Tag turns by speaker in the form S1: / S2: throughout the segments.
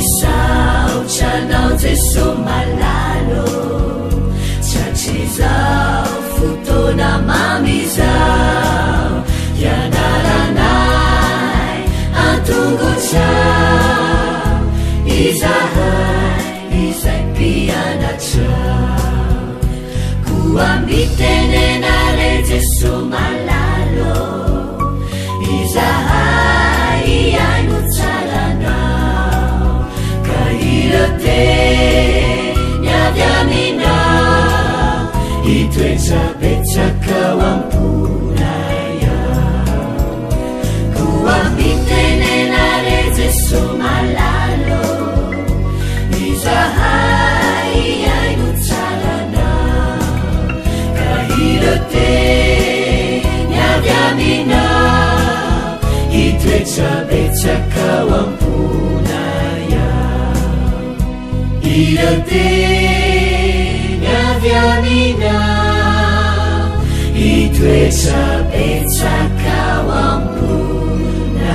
S1: misaotranao jeso malalo tratrizao fotona mamizao ianaranay antongotrao izahay izay mpianatrao koambitenenare jeso malalo izahay iaino tsaranao ka irote niavy aminao itoetsapetsakao amponaya koambitenenare jeso malalo izahay iaino tsaranao ka irote niavy aminao itoetsapetsakao amponaya irote niavy aminao itoetsapetsakao amponaya.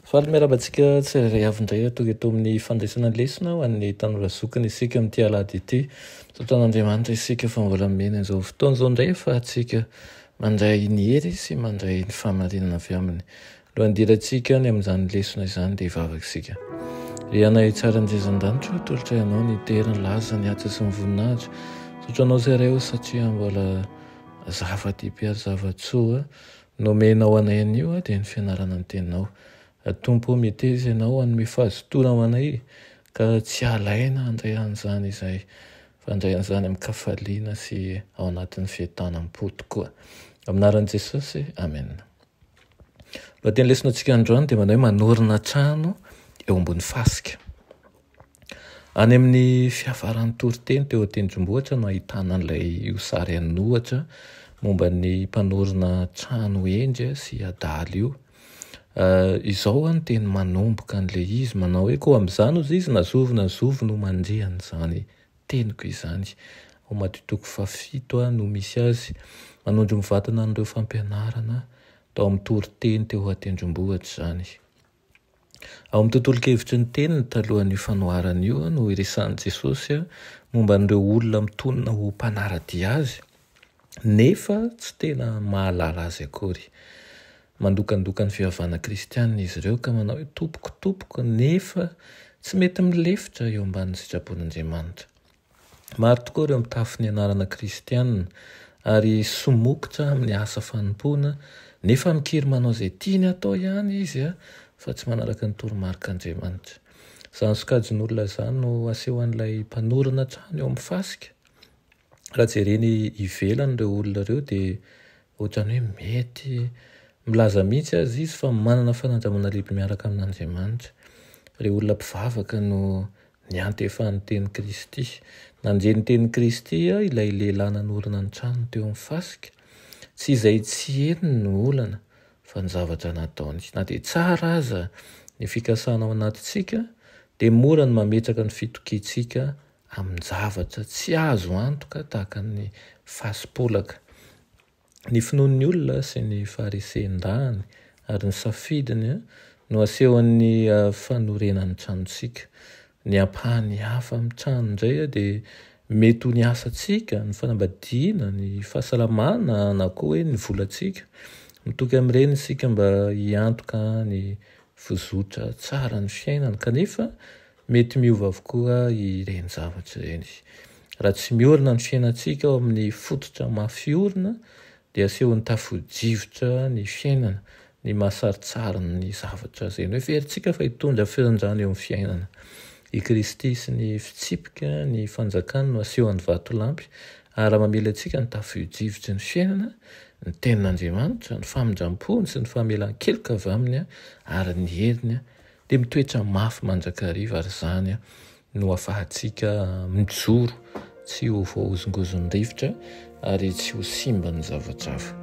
S2: Faly miarabantsika tsirairay avindray atoga eto amin'ny fandraisana lesona ho an'ny tanora zokiny isika amin'ity alady ity. Sotoan'Andriamanitra isika fa mbola mena izao fotoana izao indray fa atsika mandray ny hery sy mandray ny fahamarinana avy aminy. Lohandirantsika ny amin'izany lesona izany dia hivavaka isika. Ry anay tsara anjesan-danitra tolotra ianao ny terany laza ny atsa sy ny voninahitra. Sotranao zareo satria mbola zava-dehibe ary zava-tsoa nomenao anay anio dia ny fianarana ny teninao. Tompo meteza ianao anome fahazotona ho anay ka tsy alaina andray an'izany izay fa andray an'izany amin'ny kafaliana sy ao anatin'ny fiatanam-po tokoa. Aminaran'i Jesosy, amen. Lohateny lesonantsika androany dia manao hoe manorina trano eo ambony fasika. Any amin'ny fiafaran'ny toriteny teo an-tendrombohitra no ahitana an'ilay io sary anohatra momba ny mpanorina trano endry sy adaly io. Izao ny teny manomboka an'ilay izy manao hoe koa amin'izany ozy izy nazovina no mandrehana izany teniko izany. Ao Matitoko 7 no misy azy manondro mivatana an'ireo fampianarana tao amin'ny toriteny teo an-tendrombohitra izany. Ao amin'ny tontolo-kevitry ny teniny talohan'io fanoharana io no iresan'i Jesosy momba an'ireo olona mitonona ho mpanaradia azy nefa tsy tena mahalala azy akory. Mandokandoka ny fivavahana kristianina izy ireo ka manao hoe tompoko nefa tsy mety milefitra eo ambanin'ny sitrapon'Andriamanitra. Maro tokoa ireo mitafy ny anarana kristianina ary somokotra amin'ny asa fanompoana nefa mikiry manao izay tiany atao ihany izy fa tsy manaraka ny toromarik'Andriamanitra. Izany sokajin'olona izany no aseho an'ilay mpanorina trano eo amin'ny fasika. Raha jereny ivelany ireo olona ireo dia ohatrany hoe mety milaza mihitsy azy izy fa manana fanandramana lehibe miaraka amin'Andriamanitra. Ireo olona mpivavaka no niantefa ny teny Kristy. Nandre ny teny Kristy ilay lehilahy nanorina ny trano teo amin'ny fasika. Tsy izay tsy henony no olana fa ny zavatra nataony. Na dia tsara aza ny fikasana ao anatintsika dia mora ny mametraka ny fitokiantsika amin'ny zavatra tsy azo antoka tahaka ny fasipolaka. Ny finoan'ny olona sy ny farisehen-dahany ary ny safidiny no asehon'ny fanorenan'ny tranontsika. Ny ampahany hafa amin'ny trano indray dia mety ho ny asantsika, ny fanambadiana, ny fahasalamana na koa hoe ny volantsika. Mitoky amin'ireny isika mba hiantoka ny vozotra tsara ny fiainana kanefa mety miova avokoa ireny zavatra ireny. Raha tsy miorina ny fiainantsika ao amin'ny fototra mafiorina dia asehon'ny tafodrivotra ny fiainana, ny mahasaritsara ny zavatra izay hoe verintsika fa hitondra fiandrana eo amin'ny fiainana. I Kristy sy ny fitsipika ny fanjakana no asehon'ny vatolampy ary mamela antsika ny tafodrivotra ny fiainana, ny tenin'Andriamanitra, ny famindram-pony sy ny famelan-keloka avy aminy ary ny heriny dia mitoetra mafy mandrakariva ary izany no ahafahantsika mijoro tsy ho voahozongozon'ny rivotra ary tsy ho simba ny zavatra hafa.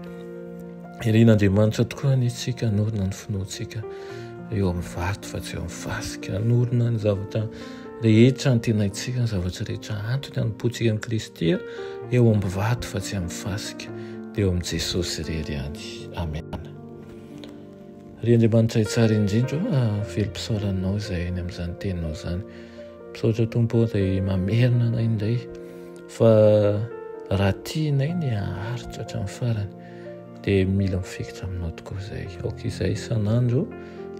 S2: Irian'Andriamanitra tokoa ny tsika hanorina ny finoantsika eo amin'ny varto fa tsy eo amin'ny fasika, hanorina ny zavatra rehetra ny tenaitsika ny zavatra rehetra antony anompotsika ny Kristy eo amin'ny vato fa tsy amin'ny fasika dia eo amin'i Jesosy irery ihany. Amen. Ry Andriamanitra tsara indrindra velom-pisaoranao izay eny amin'izany teninao izany. Misaotra Tompo dia mamerina anay indray fa raha tianay ny haharitra hatramin'ny farany dia mila mifikitra aminao tokoa izay. Aoka izay isan'andro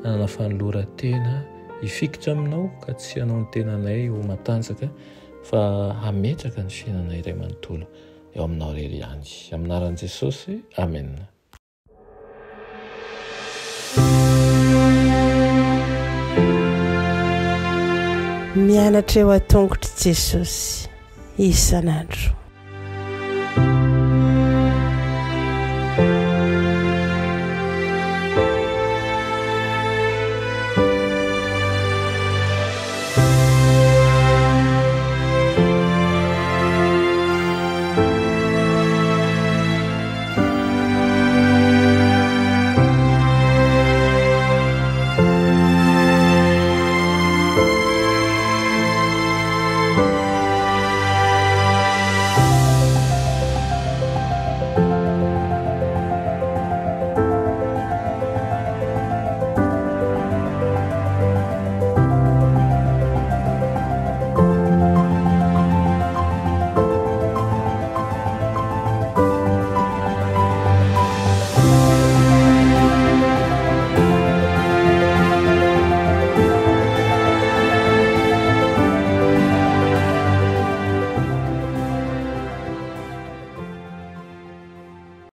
S2: hanana fanoloran-tena hifikitra aminao ka tsy hanao ny tenanay ho matanjaka fa hametraka ny fiainanay iray manontolo eo aminao irery ihany. Amin'ny anaran'i Jesosy. Amen.
S3: Mianatra eo an-tongotra Jesosy isan'andro.